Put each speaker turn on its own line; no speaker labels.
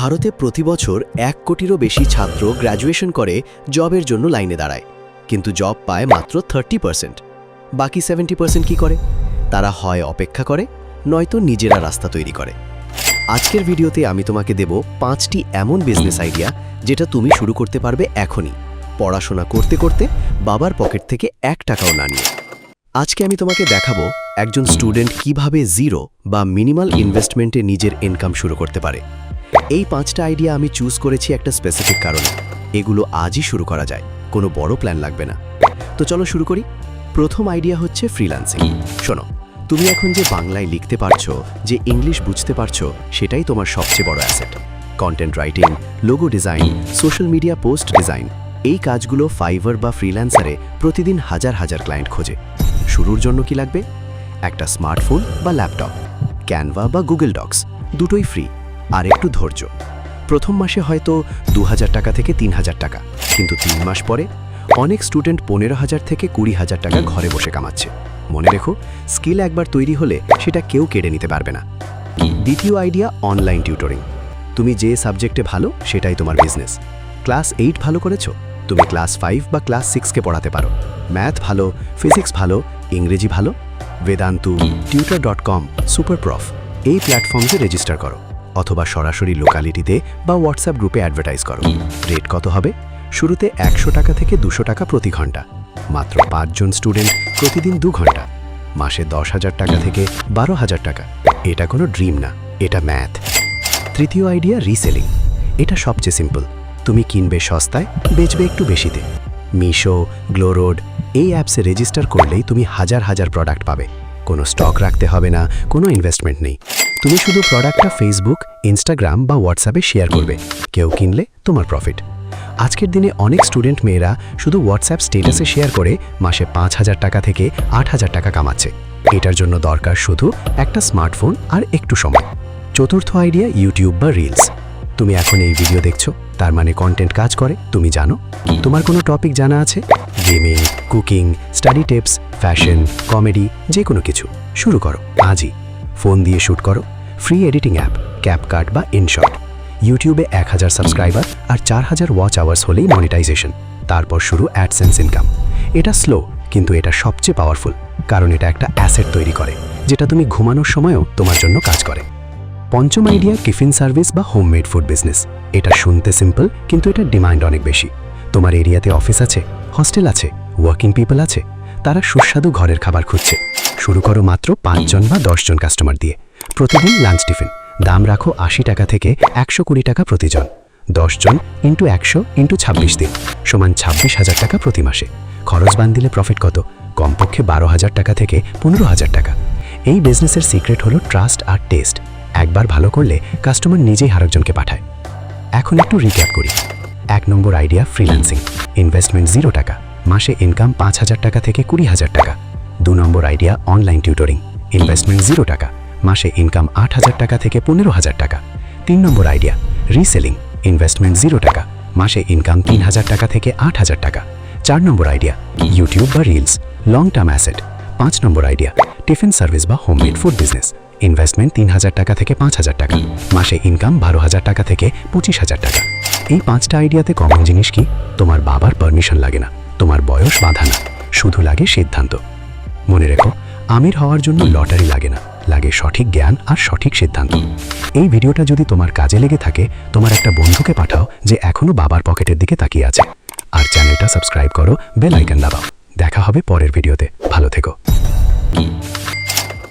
ভারতে প্রতি বছর 1 কোটিরও বেশি ছাত্র গ্র্যাজুয়েশন করে জবের জন্য লাইনে দাঁড়ায়, কিন্তু জব পায় মাত্র 30%। বাকি 70% কি করে? তারা হয় অপেক্ষা করে, নয়তো নিজেরা রাস্তা তৈরি করে। আজকের ভিডিওতে আমি তোমাকে দেব 5টি এমন বিজনেস আইডিয়া যেটা তুমি শুরু করতে পারবে এখনই, পড়াশোনা করতে করতে, বাবার পকেট থেকে 1 টাকাও না নিয়ে। আজকে আমি তোমাকে দেখাবো একজন স্টুডেন্ট কিভাবে জিরো বা মিনিমাল ইনভেস্টমেন্টে নিজের ইনকাম শুরু করতে পারে। এই 5টা আইডিয়া আমি চুজ করেছি একটা স্পেসিফিক কারণে। এগুলো আজই শুরু করা যায়, কোনো বড় প্ল্যান লাগবে না। তো চলো শুরু করি। প্রথম আইডিয়া হচ্ছে ফ্রিল্যান্সিং। শোনো, তুমি এখন যে বাংলায় লিখতে পারছো, যে ইংলিশ বুঝতে পারছো, সেটাই তোমার সবচেয়ে বড় asset. Content writing, logo design, social media post design, এই কাজগুলো ফাইভার বা ফ্রিল্যান্সারে প্রতিদিন হাজার হাজার ক্লায়েন্ট খোঁজে। শুরুর জন্য কি লাগবে? একটা স্মার্টফোন বা ল্যাপটপ, ক্যানভা বা গুগল ডক্স, দুটোই ফ্রি, আর একটু ধৈর্য। প্রথম মাসে হয়তো 2000 টাকা থেকে 3000 টাকা, কিন্তু 3 মাস পরে অনেক স্টুডেন্ট 15,000 থেকে 20,000 টাকা ঘরে বসে কামাচ্ছে। মনে রেখো, স্কিল একবার তৈরি হলে সেটা কেউ কেড়ে নিতে পারবে না। দ্বিতীয় আইডিয়া, অনলাইন টিউটরিং। তুমি যে সাবজেক্টে ভালো সেটাই তোমার বিজনেস। ক্লাস 8 ভালো করেছো, তুমি ক্লাস 5 বা ক্লাস 6কে পড়াতে পারো। ম্যাথ ভালো, ফিজিক্স ভালো, ইংরেজি ভালো, বেদান্তু, tutor.com, সুপারপ্রফ, এই প্ল্যাটফর্মসে রেজিস্টার করো, অথবা সরাসরি লোকালিটিতে বা হোয়াটসঅ্যাপ গ্রুপে অ্যাডভার্টাইজ করো। রেট কত হবে? শুরুতে 100 টাকা থেকে 200 টাকা প্রতি ঘন্টা। মাত্র 5 জন স্টুডেন্ট, প্রতিদিন 2 ঘন্টা। মাসে 10,000 টাকা থেকে 12,000 টাকা। এটা কোনো ড্রিম না, এটা ম্যাথ। তৃতীয় আইডিয়া, রিসেলিং। এটা সবচেয়ে সিম্পল। তুমি কিনবে সস্তায়, বেচবে একটু বেশিতে। মিশো, গ্লোরোড, এই অ্যাপসে রেজিস্টার করলেই তুমি হাজার হাজার প্রোডাক্ট পাবে। কোনো স্টক রাখতে হবে না, কোনো ইনভেস্টমেন্ট নেই। তুমি শুধু প্রোডাক্টটা ফেসবুক, ইনস্টাগ্রাম বা হোয়াটসঅ্যাপে শেয়ার করবে। কেউ কিনলে তোমার প্রফিট। আজকের দিনে অনেক স্টুডেন্ট মেয়েরা শুধু হোয়াটসঅ্যাপ স্টেটাসে শেয়ার করে মাসে 5,000 টাকা থেকে 8,000 টাকা কামাচ্ছে। এটার জন্য দরকার শুধু একটা স্মার্টফোন আর একটু সময়। চতুর্থ আইডিয়া, ইউটিউব বা রিলস। তুমি এখন এই ভিডিও দেখছো, তার মানে কন্টেন্ট কাজ করে, তুমি জানো। তোমার কোনো টপিক জানা আছে? Gaming, cooking, study tips, fashion, comedy, যে কোনো কিছু। শুরু করো আজই। ফোন দিয়ে শ্যুট করো। ফ্রি এডিটিং অ্যাপ, ক্যাপকাট বা ইনশট। ইউটিউবে 1000 সাবস্ক্রাইবার আর 4000 ওয়াচ আওয়ার্স হলেই মনিটাইজেশন। তারপর শুরু অ্যাডসেন্স ইনকাম। এটা স্লো, কিন্তু এটা সবচেয়ে পাওয়ারফুল, কারণ এটা একটা অ্যাসেট তৈরি করে, যেটা তুমি ঘুমানোর সময়ও তোমার জন্য কাজ করে। পঞ্চম আইডিয়া, টিফিন সার্ভিস বা হোমমেড ফুড বিজনেস। এটা শুনতে সিম্পল, কিন্তু এটার ডিমান্ড অনেক বেশি। তোমার এরিয়াতে অফিস আছে, হস্টেল আছে, ওয়ার্কিং পিপল আছে, তারা সুস্বাদু ঘরের খাবার খুঁজছে। শুরু করো মাত্র 5 জন বা 10 জন কাস্টমার দিয়ে। প্রতিদিন লাঞ্চ টিফিন। দাম রাখো 80 টাকা থেকে 120 টাকা প্রতিজন। 10 জন ইন্টু 100 ইন্টু 26 দিন সমান 26,000 টাকা প্রতি মাসে। খরচ বাদ দিলে প্রফিট কত? কমপক্ষে 12,000 টাকা থেকে 15,000 টাকা। এই বিজনেসের সিক্রেট হলো ট্রাস্ট আর টেস্ট। একবার ভালো করলে কাস্টমার নিজেই আরেকজনকে পাঠায়। এখন একটু রিক্যাপ করি। 1 নম্বর আইডিয়া, ফ্রিল্যান্সিং। ইনভেস্টমেন্ট 0 টাকা, মাসে ইনকাম 5,000 টাকা থেকে 20,000 টাকা। 2 নম্বর আইডিয়া, অনলাইন টিউটরিং। ইনভেস্টমেন্ট 0 টাকা, মাসে ইনকাম 8,000 টাকা থেকে 15,000 টাকা। 3 নম্বর আইডিয়া, রিসেলিং। ইনভেস্টমেন্ট 0 টাকা, মাসে ইনকাম 3,000 টাকা থেকে 8,000 টাকা। 4 নম্বর আইডিয়া, ইউটিউব বা রিলস, লং টার্ম অ্যাসেট। 5 নম্বর আইডিয়া, টিফিন সার্ভিস বা হোমমেড ফুড বিজনেস। ইনভেস্টমেন্ট 3,000 টাকা থেকে 5,000 টাকা, মাসে ইনকাম 12,000 টাকা থেকে 25,000 টাকা। এই 5টা আইডিয়াতে কমন জিনিস কি? তোমার বাবার পারমিশন লাগে না, তোমার বয়স বাধা না, শুধু লাগে সিদ্ধান্ত। মনে রেখো, আমির হওয়ার জন্য লটারি লাগে না, লাগে সঠিক জ্ঞান আর সঠিক সিদ্ধান্ত। এই ভিডিওটা যদি তোমার কাজে লেগে থাকে, তোমার একটা বন্ধুকে পাঠাও যে এখনো বাবার পকেটের দিকে তাকিয়ে আছে। আর চ্যানেলটা সাবস্ক্রাইব করো, বেল আইকন দাবাও। দেখা হবে পরের ভিডিওতে। ভালো থেকো।